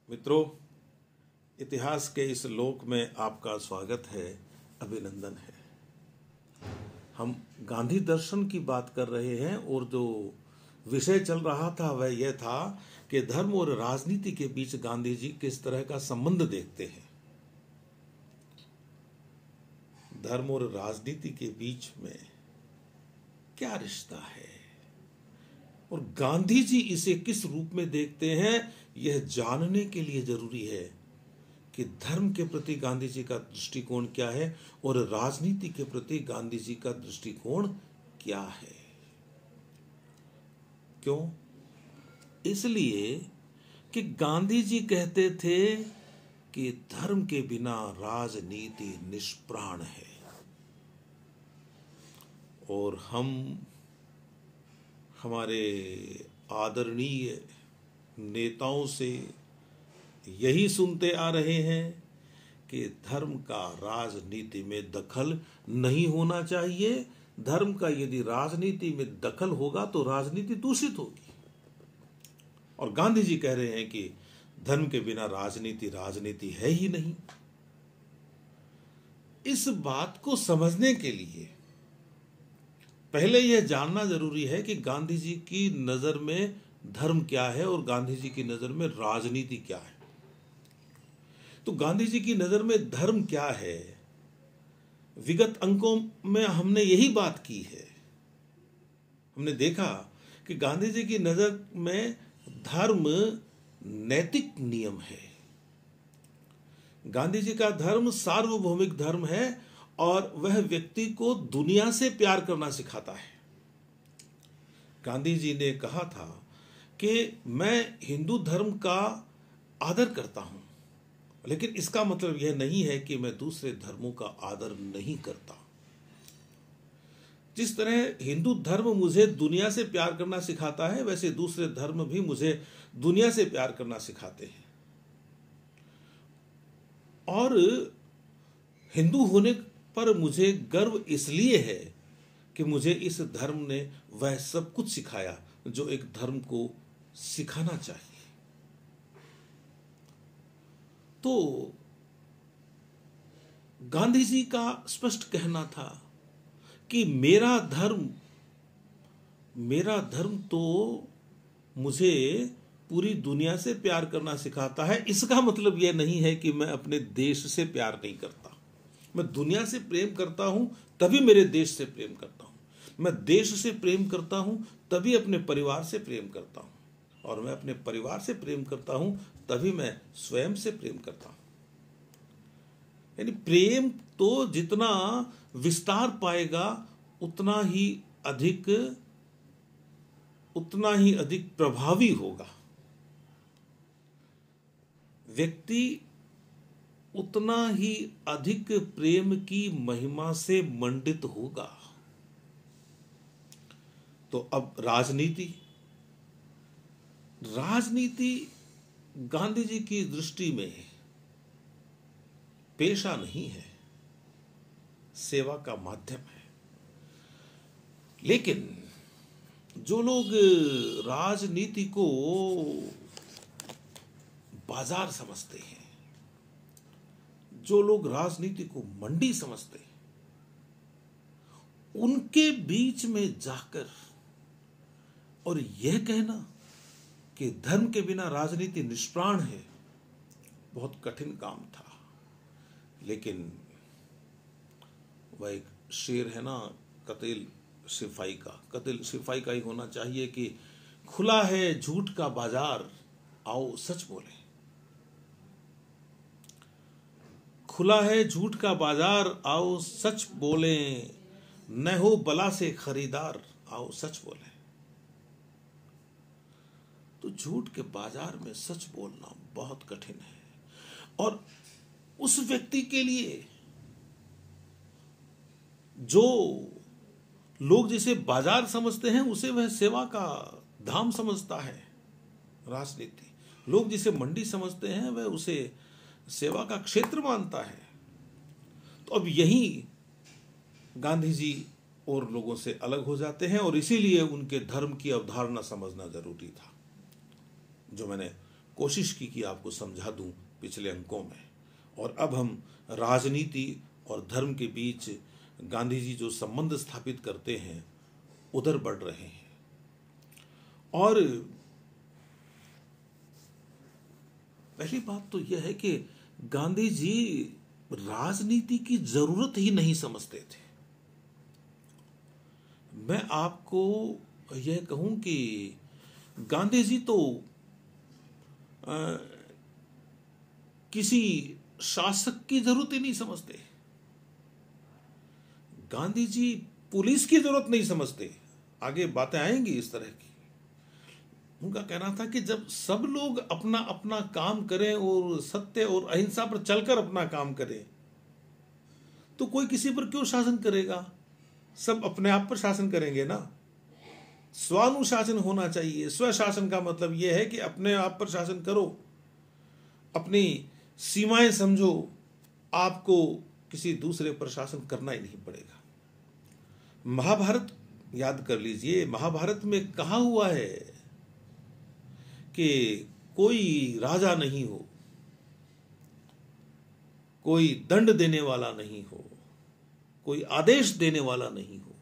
मित्रों, इतिहास के इस लोक में आपका स्वागत है, अभिनंदन है। हम गांधी दर्शन की बात कर रहे हैं और जो विषय चल रहा था वह यह था कि धर्म और राजनीति के बीच गांधी जी किस तरह का संबंध देखते हैं। धर्म और राजनीति के बीच में क्या रिश्ता है और गांधी जी इसे किस रूप में देखते हैं, यह जानने के लिए जरूरी है कि धर्म के प्रति गांधी जी का दृष्टिकोण क्या है और राजनीति के प्रति गांधी जी का दृष्टिकोण क्या है। क्यों? इसलिए कि गांधी जी कहते थे कि धर्म के बिना राजनीति निष्प्राण है और हम हमारे आदरणीय नेताओं से यही सुनते आ रहे हैं कि धर्म का राजनीति में दखल नहीं होना चाहिए। धर्म का यदि राजनीति में दखल होगा तो राजनीति दूषित होगी। और गांधी जी कह रहे हैं कि धर्म के बिना राजनीति है ही नहीं। इस बात को समझने के लिए पहले यह जानना जरूरी है कि गांधी जी की नजर में धर्म क्या है और गांधी जी की नजर में राजनीति क्या है। तो गांधी जी की नजर में धर्म क्या है, विगत अंकों में हमने यही बात की है। हमने देखा कि गांधी जी की नजर में धर्म नैतिक नियम है। गांधी जी का धर्म सार्वभौमिक धर्म है और वह व्यक्ति को दुनिया से प्यार करना सिखाता है। गांधी जी ने कहा था कि मैं हिंदू धर्म का आदर करता हूं, लेकिन इसका मतलब यह नहीं है कि मैं दूसरे धर्मों का आदर नहीं करता। जिस तरह हिंदू धर्म मुझे दुनिया से प्यार करना सिखाता है, वैसे दूसरे धर्म भी मुझे दुनिया से प्यार करना सिखाते हैं। और हिंदू होने पर मुझे गर्व इसलिए है कि मुझे इस धर्म ने वह सब कुछ सिखाया जो एक धर्म को सिखाना चाहिए। तो गांधी जी का स्पष्ट कहना था कि मेरा धर्म तो मुझे पूरी दुनिया से प्यार करना सिखाता है। इसका मतलब यह नहीं है कि मैं अपने देश से प्यार नहीं करता। मैं दुनिया से प्रेम करता हूं तभी मेरे देश से प्रेम करता हूं। मैं देश से प्रेम करता हूं तभी अपने परिवार से प्रेम करता हूं, और मैं अपने परिवार से प्रेम करता हूं तभी मैं स्वयं से प्रेम करता हूं। यानी प्रेम तो जितना विस्तार पाएगा उतना ही अधिक प्रभावी होगा। व्यक्ति उतना ही अधिक प्रेम की महिमा से मंडित होगा। तो अब राजनीति गांधी जी की दृष्टि में पेशा नहीं है, सेवा का माध्यम है। लेकिन जो लोग राजनीति को बाजार समझते हैं, जो लोग राजनीति को मंडी समझते हैं, उनके बीच में जाकर और यह कहना कि धर्म के बिना राजनीति निष्प्राण है बहुत कठिन काम था। लेकिन वह एक शेर है ना, कतिल सिपाही का ही होना चाहिए कि खुला है झूठ का बाजार, आओ सच बोले। खुला है झूठ का बाजार, आओ सच बोले, न हो बला से खरीदार, आओ सच बोले। तो झूठ के बाजार में सच बोलना बहुत कठिन है, और उस व्यक्ति के लिए जो लोग जिसे बाजार समझते हैं उसे वह सेवा का धाम समझता है राजनीति। लोग जिसे मंडी समझते हैं वह उसे सेवा का क्षेत्र मानता है। तो अब यही गांधी जी और लोगों से अलग हो जाते हैं, और इसीलिए उनके धर्म की अवधारणा समझना जरूरी था। जो मैंने कोशिश की कि आपको समझा दूं पिछले अंकों में। और अब हम राजनीति और धर्म के बीच गांधी जी जो संबंध स्थापित करते हैं उधर बढ़ रहे हैं। और पहली बात तो यह है कि गांधी जी राजनीति की जरूरत ही नहीं समझते थे। मैं आपको यह कहूं कि गांधी जी तो किसी शासक की जरूरत ही नहीं समझते। गांधी जी पुलिस की जरूरत नहीं समझते। आगे बातें आएंगी इस तरह की। उनका कहना था कि जब सब लोग अपना अपना काम करें और सत्य और अहिंसा पर चलकर अपना काम करें तो कोई किसी पर क्यों शासन करेगा। सब अपने आप पर शासन करेंगे ना। स्वानुशासन होना चाहिए। स्वशासन का मतलब यह है कि अपने आप पर शासन करो, अपनी सीमाएं समझो, आपको किसी दूसरे पर शासन करना ही नहीं पड़ेगा। महाभारत याद कर लीजिए। महाभारत में कहा हुआ है कि कोई राजा नहीं हो, कोई दंड देने वाला नहीं हो, कोई आदेश देने वाला नहीं हो।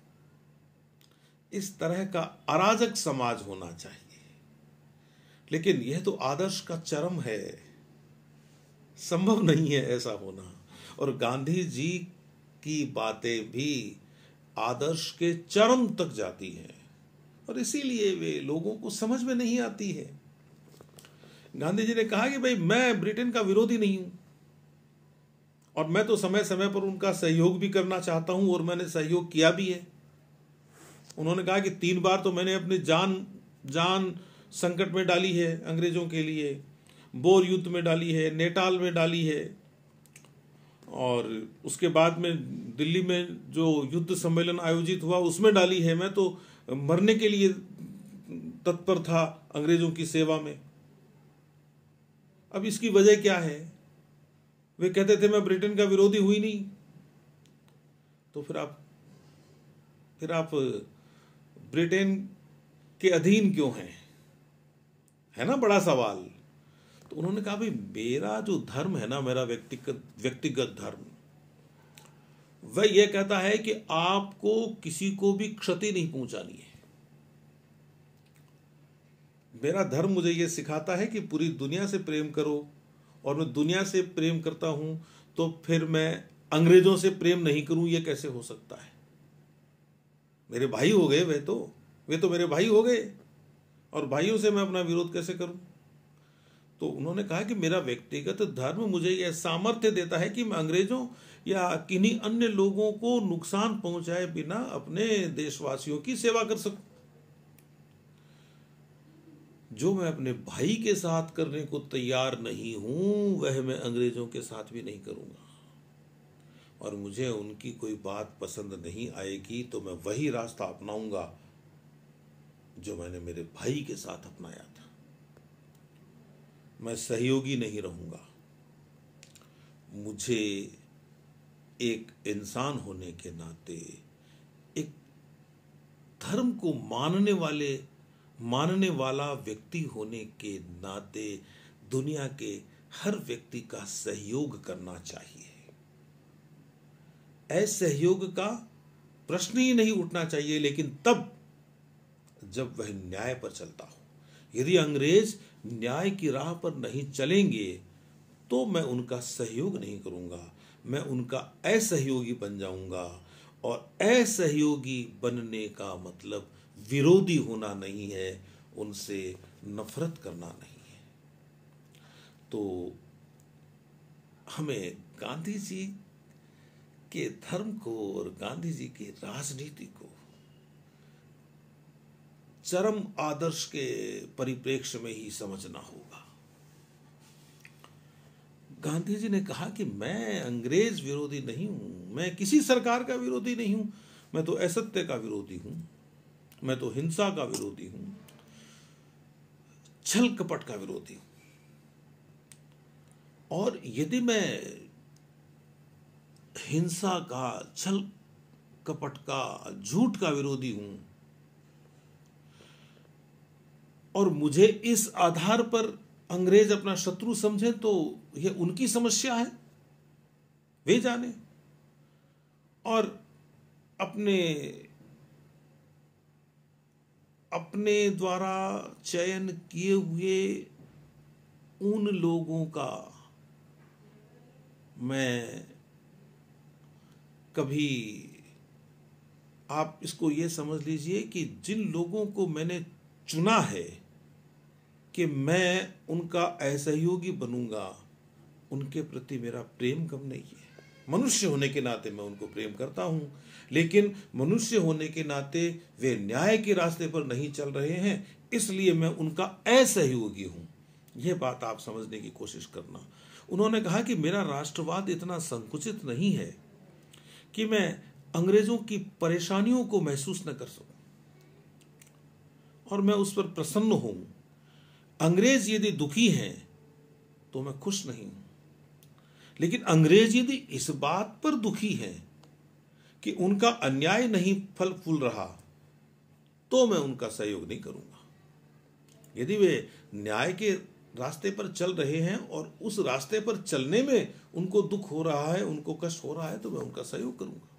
इस तरह का अराजक समाज होना चाहिए। लेकिन यह तो आदर्श का चरम है, संभव नहीं है ऐसा होना। और गांधी जी की बातें भी आदर्श के चरम तक जाती हैं और इसीलिए वे लोगों को समझ में नहीं आती है। गांधी जी ने कहा कि भाई मैं ब्रिटेन का विरोधी नहीं हूं और मैं तो समय समय पर उनका सहयोग भी करना चाहता हूं और मैंने सहयोग किया भी है। उन्होंने कहा कि 3 बार तो मैंने अपनी जान संकट में डाली है अंग्रेजों के लिए। बोर युद्ध में डाली है, नेटाल में डाली है, और उसके बाद में दिल्ली में जो युद्ध सम्मेलन आयोजित हुआ उसमें डाली है। मैं तो मरने के लिए तत्पर था अंग्रेजों की सेवा में। अब इसकी वजह क्या है? वे कहते थे मैं ब्रिटेन का विरोधी हुई नहीं। तो फिर आप ब्रिटेन के अधीन क्यों हैं? है ना बड़ा सवाल। तो उन्होंने कहा भाई मेरा जो धर्म है ना, मेरा व्यक्तिगत धर्म, वह यह कहता है कि आपको किसी को भी क्षति नहीं पहुंचानी है। मेरा धर्म मुझे यह सिखाता है कि पूरी दुनिया से प्रेम करो, और मैं दुनिया से प्रेम करता हूं तो फिर मैं अंग्रेजों से प्रेम नहीं करूं, यह कैसे हो सकता है? मेरे भाई हो गए वे तो मेरे भाई हो गए, और भाइयों से मैं अपना विरोध कैसे करूं? तो उन्होंने कहा कि मेरा व्यक्तिगत धर्म मुझे यह सामर्थ्य देता है कि मैं अंग्रेजों या किन्हीं अन्य लोगों को नुकसान पहुंचाए बिना अपने देशवासियों की सेवा कर सकूं। जो मैं अपने भाई के साथ करने को तैयार नहीं हूं वह मैं अंग्रेजों के साथ भी नहीं करूंगा। और मुझे उनकी कोई बात पसंद नहीं आएगी तो मैं वही रास्ता अपनाऊंगा जो मैंने मेरे भाई के साथ अपनाया था। मैं सहयोगी नहीं रहूंगा। मुझे एक इंसान होने के नाते, एक धर्म को मानने वाला व्यक्ति होने के नाते दुनिया के हर व्यक्ति का सहयोग करना चाहिए। असहयोग का प्रश्न ही नहीं उठना चाहिए, लेकिन तब जब वह न्याय पर चलता हो। यदि अंग्रेज न्याय की राह पर नहीं चलेंगे तो मैं उनका सहयोग नहीं करूंगा, मैं उनका असहयोगी बन जाऊंगा। और असहयोगी बनने का मतलब विरोधी होना नहीं है, उनसे नफरत करना नहीं है। तो हमें गांधी जी के धर्म को और गांधी जी की राजनीति को चरम आदर्श के परिप्रेक्ष्य में ही समझना होगा। गांधी जी ने कहा कि मैं अंग्रेज विरोधी नहीं हूं, मैं किसी सरकार का विरोधी नहीं हूं, मैं तो असत्य का विरोधी हूं, मैं तो हिंसा का विरोधी हूं, छल कपट का विरोधी हूं। और यदि मैं हिंसा का, छल कपट का, झूठ का विरोधी हूं और मुझे इस आधार पर अंग्रेज अपना शत्रु समझे तो यह उनकी समस्या है, वे जाने। और अपने अपने द्वारा चयन किए हुए उन लोगों का मैं कभी, आप इसको ये समझ लीजिए कि जिन लोगों को मैंने चुना है कि मैं उनका असहयोगी बनूंगा, उनके प्रति मेरा प्रेम कम नहीं है। मनुष्य होने के नाते मैं उनको प्रेम करता हूं, लेकिन मनुष्य होने के नाते वे न्याय के रास्ते पर नहीं चल रहे हैं, इसलिए मैं उनका असहयोगी हूं। यह बात आप समझने की कोशिश करना। उन्होंने कहा कि मेरा राष्ट्रवाद इतना संकुचित नहीं है कि मैं अंग्रेजों की परेशानियों को महसूस न कर सकूं और मैं उस पर प्रसन्न हूं। अंग्रेज यदि दुखी हैं तो मैं खुश नहीं हूं, लेकिन अंग्रेज यदि इस बात पर दुखी हैं कि उनका अन्याय नहीं फल फूल रहा तो मैं उनका सहयोग नहीं करूंगा। यदि वे न्याय के रास्ते पर चल रहे हैं और उस रास्ते पर चलने में उनको दुख हो रहा है, उनको कष्ट हो रहा है, तो मैं उनका सहयोग करूंगा।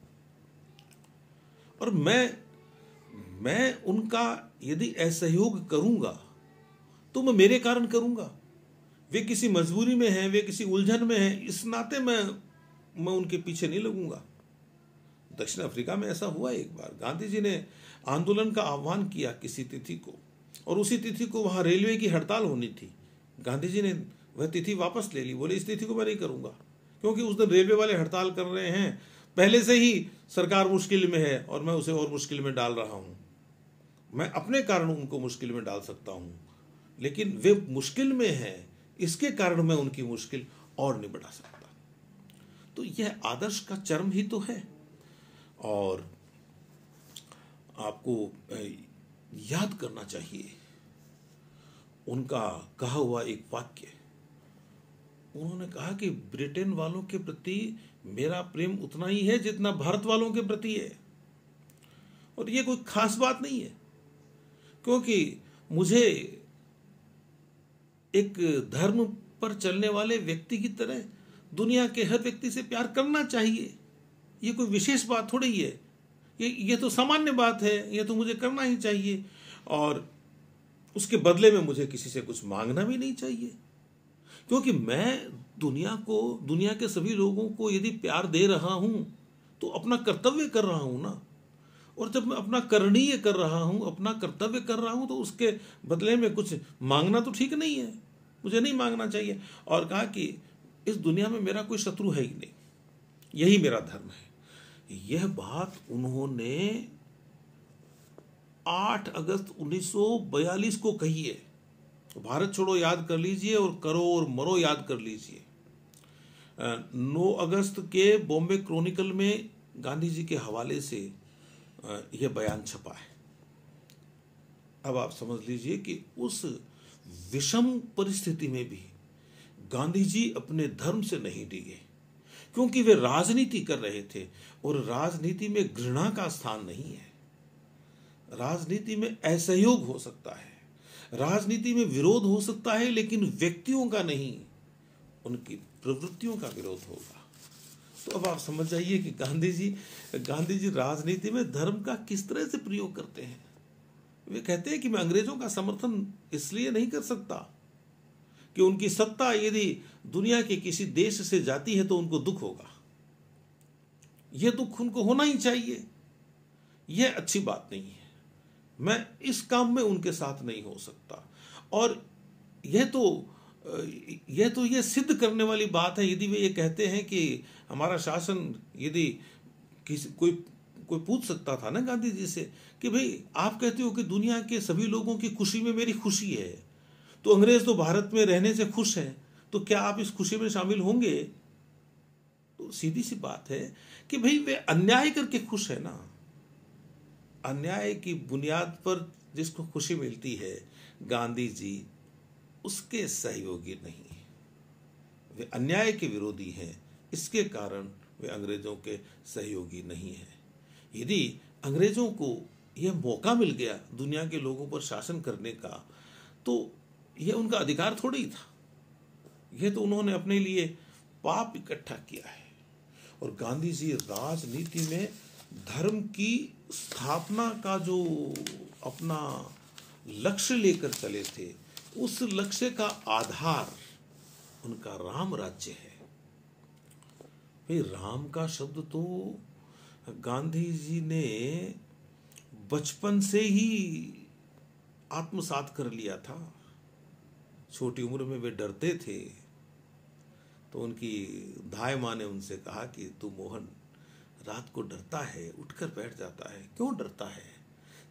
और मैं उनका यदि असहयोग करूंगा तो मैं मेरे कारण करूंगा। वे किसी मजबूरी में हैं, वे किसी उलझन में हैं, इस नाते मैं उनके पीछे नहीं लगूंगा। दक्षिण अफ्रीका में ऐसा हुआ एक बार, गांधी जी ने आंदोलन का आह्वान किया किसी तिथि को, और उसी तिथि को वहां रेलवे की हड़ताल होनी थी। गांधी जी ने वह तिथि वापस ले ली, बोले इस तिथि को मैं नहीं करूंगा, क्योंकि उस दिन रेलवे वाले हड़ताल कर रहे हैं, पहले से ही सरकार मुश्किल में है और मैं उसे और मुश्किल में डाल रहा हूं। मैं अपने कारण उनको मुश्किल में डाल सकता हूं, लेकिन वे मुश्किल में हैं, इसके कारण मैं उनकी मुश्किल और नहीं बढ़ा सकता। तो यह आदर्श का चरम ही तो है। और आपको याद करना चाहिए उनका कहा हुआ एक वाक्य। उन्होंने कहा कि ब्रिटेन वालों के प्रति मेरा प्रेम उतना ही है जितना भारत वालों के प्रति है। और यह कोई खास बात नहीं है, क्योंकि मुझे एक धर्म पर चलने वाले व्यक्ति की तरह दुनिया के हर व्यक्ति से प्यार करना चाहिए। यह कोई विशेष बात थोड़ी है, ये तो सामान्य बात है, ये तो मुझे करना ही चाहिए। और उसके बदले में मुझे किसी से कुछ मांगना भी नहीं चाहिए, क्योंकि मैं दुनिया के सभी लोगों को यदि प्यार दे रहा हूं तो अपना कर्तव्य कर रहा हूं ना। और जब मैं अपना करणीय कर रहा हूं, अपना कर्तव्य कर रहा हूं, तो उसके बदले में कुछ मांगना तो ठीक नहीं है, मुझे नहीं मांगना चाहिए। और कहा कि इस दुनिया में मेरा कोई शत्रु है ही नहीं, यही मेरा धर्म है। यह बात उन्होंने 8 अगस्त 1942 को कही है। भारत छोड़ो याद कर लीजिए और करो और मरो याद कर लीजिए। 9 अगस्त के बॉम्बे क्रॉनिकल में गांधी जी के हवाले से यह बयान छपा है। अब आप समझ लीजिए कि उस विषम परिस्थिति में भी गांधी जी अपने धर्म से नहीं डिगे, क्योंकि वे राजनीति कर रहे थे और राजनीति में घृणा का स्थान नहीं है। राजनीति में असहयोग हो सकता है, राजनीति में विरोध हो सकता है, लेकिन व्यक्तियों का नहीं, उनकी प्रवृत्तियों का विरोध होगा। तो अब आप समझ जाइए कि गांधी जी राजनीति में धर्म का किस तरह से प्रयोग करते हैं। वे कहते हैं कि मैं अंग्रेजों का समर्थन इसलिए नहीं कर सकता कि उनकी सत्ता यदि दुनिया के किसी देश से जाती है तो उनको दुख होगा। यह दुख उनको होना ही चाहिए, यह अच्छी बात नहीं है। मैं इस काम में उनके साथ नहीं हो सकता। और यह सिद्ध करने वाली बात है यदि वे ये कहते हैं कि हमारा शासन, यदि कोई पूछ सकता था ना गांधी जी से कि भाई आप कहते हो कि दुनिया के सभी लोगों की खुशी में मेरी खुशी है, तो अंग्रेज तो भारत में रहने से खुश हैं, तो क्या आप इस खुशी में शामिल होंगे? तो सीधी सी बात है कि भाई वे अन्याय करके खुश है ना। अन्याय की बुनियाद पर जिसको खुशी मिलती है, गांधी जी उसके सहयोगी नहीं, वे अन्याय के विरोधी हैं, इसके कारण वे अंग्रेजों के सहयोगी नहीं हैं। यदि अंग्रेजों को यह मौका मिल गया दुनिया के लोगों पर शासन करने का, तो यह उनका अधिकार थोड़ी ही था। यह तो उन्होंने अपने लिए पाप इकट्ठा किया है। और गांधी जी राजनीति में धर्म की स्थापना का जो अपना लक्ष्य लेकर चले थे, उस लक्ष्य का आधार उनका राम राज्य है। भाई, राम का शब्द तो गांधी जी ने बचपन से ही आत्मसात कर लिया था। छोटी उम्र में वे डरते थे, तो उनकी धाय माँ ने उनसे कहा कि तू मोहन रात को डरता है, उठकर बैठ जाता है, क्यों डरता है?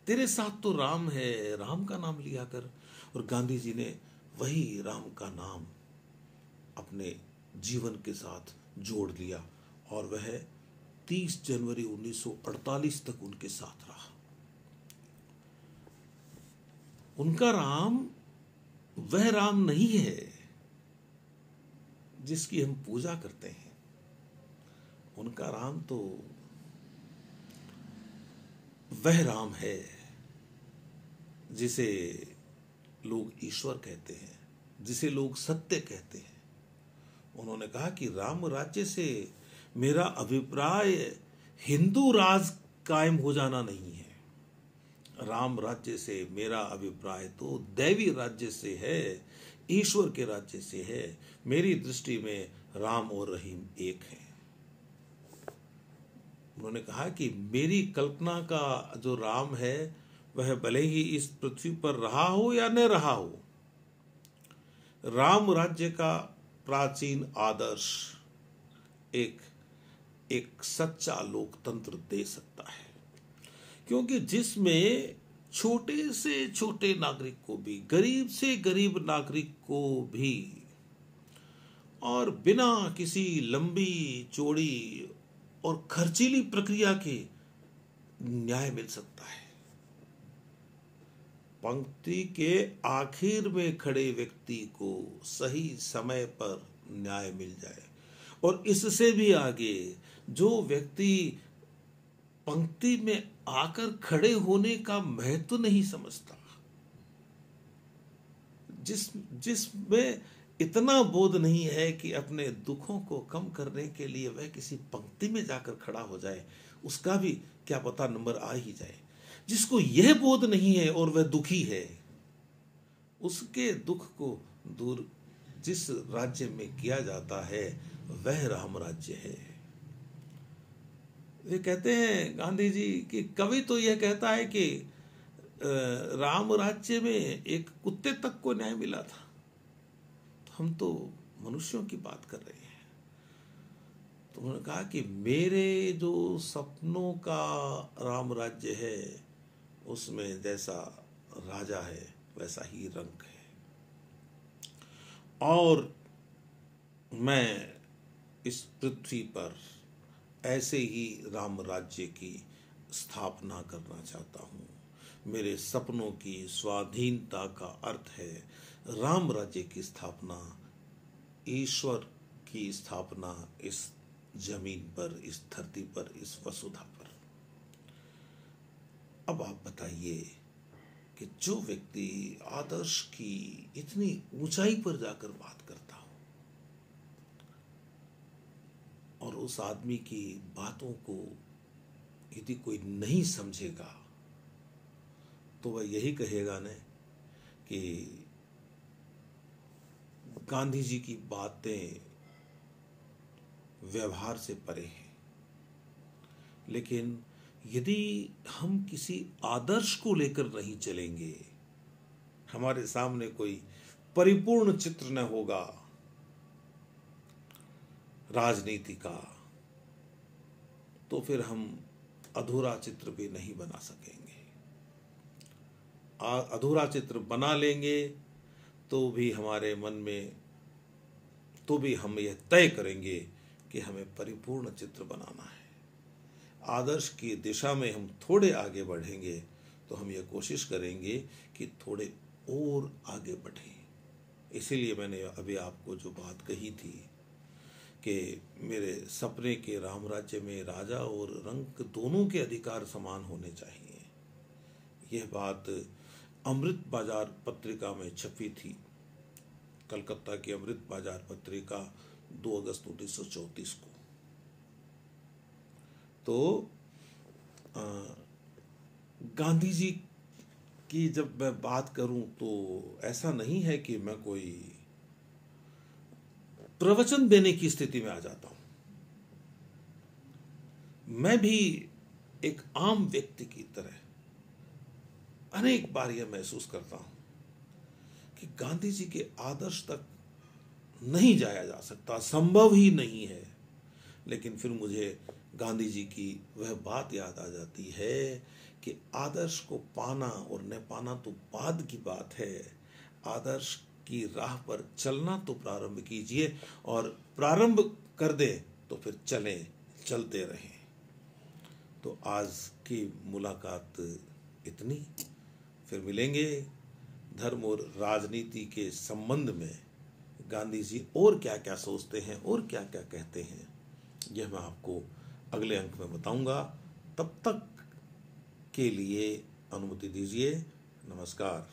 तेरे साथ तो राम है, राम का नाम लिया कर। और गांधी जी ने वही राम का नाम अपने जीवन के साथ जोड़ लिया और वह 30 जनवरी 1948 तक उनके साथ रहा। उनका राम वह राम नहीं है जिसकी हम पूजा करते हैं। उनका राम तो वह राम है जिसे लोग ईश्वर कहते हैं, जिसे लोग सत्य कहते हैं। उन्होंने कहा कि राम राज्य से मेरा अभिप्राय हिंदू राज कायम हो जाना नहीं है। राम राज्य से मेरा अभिप्राय तो दैवी राज्य से है, ईश्वर के राज्य से है। मेरी दृष्टि में राम और रहीम एक हैं। उन्होंने कहा कि मेरी कल्पना का जो राम है वह भले ही इस पृथ्वी पर रहा हो या न रहा हो, राम राज्य का प्राचीन आदर्श एक सच्चा लोकतंत्र दे सकता है, क्योंकि जिसमें छोटे से छोटे नागरिक को भी, गरीब से गरीब नागरिक को भी, और बिना किसी लंबी चौड़ी और खर्चीली प्रक्रिया के न्याय मिल सकता है। पंक्ति के आखिर में खड़े व्यक्ति को सही समय पर न्याय मिल जाए, और इससे भी आगे जो व्यक्ति पंक्ति में आकर खड़े होने का महत्व नहीं समझता, जिसमें इतना बोध नहीं है कि अपने दुखों को कम करने के लिए वह किसी पंक्ति में जाकर खड़ा हो जाए, उसका भी क्या पता नंबर आ ही जाए। जिसको यह बोध नहीं है और वह दुखी है, उसके दुख को दूर जिस राज्य में किया जाता है वह राम राज्य है। वे कहते हैं गांधी जी कि कवि तो यह कहता है कि राम राज्य में एक कुत्ते तक को न्याय मिला था, तो हम तो मनुष्यों की बात कर रहे हैं। तो उन्होंने कहा कि मेरे जो सपनों का राम राज्य है उसमें जैसा राजा है वैसा ही रंग है, और मैं इस पृथ्वी पर ऐसे ही राम राज्य की स्थापना करना चाहता हूँ। मेरे सपनों की स्वाधीनता का अर्थ है राम राज्य की स्थापना, ईश्वर की स्थापना इस जमीन पर, इस धरती पर, इस वसुधा पर। अब आप बताइए कि जो व्यक्ति आदर्श की इतनी ऊंचाई पर जाकर बात करता हो और उस आदमी की बातों को यदि कोई नहीं समझेगा तो वह यही कहेगा न कि गांधी जी की बातें व्यवहार से परे हैं। लेकिन यदि हम किसी आदर्श को लेकर नहीं चलेंगे, हमारे सामने कोई परिपूर्ण चित्र न होगा राजनीति का, तो फिर हम अधूरा चित्र भी नहीं बना सकेंगे। अधूरा चित्र बना लेंगे तो भी हमारे मन में, तो भी हम यह तय करेंगे कि हमें परिपूर्ण चित्र बनाना है। आदर्श की दिशा में हम थोड़े आगे बढ़ेंगे तो हम यह कोशिश करेंगे कि थोड़े और आगे बढ़ें। इसीलिए मैंने अभी आपको जो बात कही थी कि मेरे सपने के राम राज्य में राजा और रंक दोनों के अधिकार समान होने चाहिए, यह बात अमृत बाजार पत्रिका में छपी थी। कलकत्ता की अमृत बाजार पत्रिका 2 अगस्त 1934 को। तो गांधी जी की जब मैं बात करूं तो ऐसा नहीं है कि मैं कोई प्रवचन देने की स्थिति में आ जाता हूं। मैं भी एक आम व्यक्ति की तरह अनेक बार यह महसूस करता हूं कि गांधी जी के आदर्श तक नहीं जाया जा सकता, संभव ही नहीं है। लेकिन फिर मुझे गांधी जी की वह बात याद आ जाती है कि आदर्श को पाना और न पाना तो बाद की बात है, आदर्श की राह पर चलना तो प्रारंभ कीजिए, और प्रारंभ कर दे तो फिर चलते रहें। तो आज की मुलाकात इतनी, फिर मिलेंगे धर्म और राजनीति के संबंध में गांधी जी और क्या क्या सोचते हैं और क्या क्या कहते हैं, यह मैं आपको अगले अंक में बताऊंगा। तब तक के लिए अनुमति दीजिए। नमस्कार।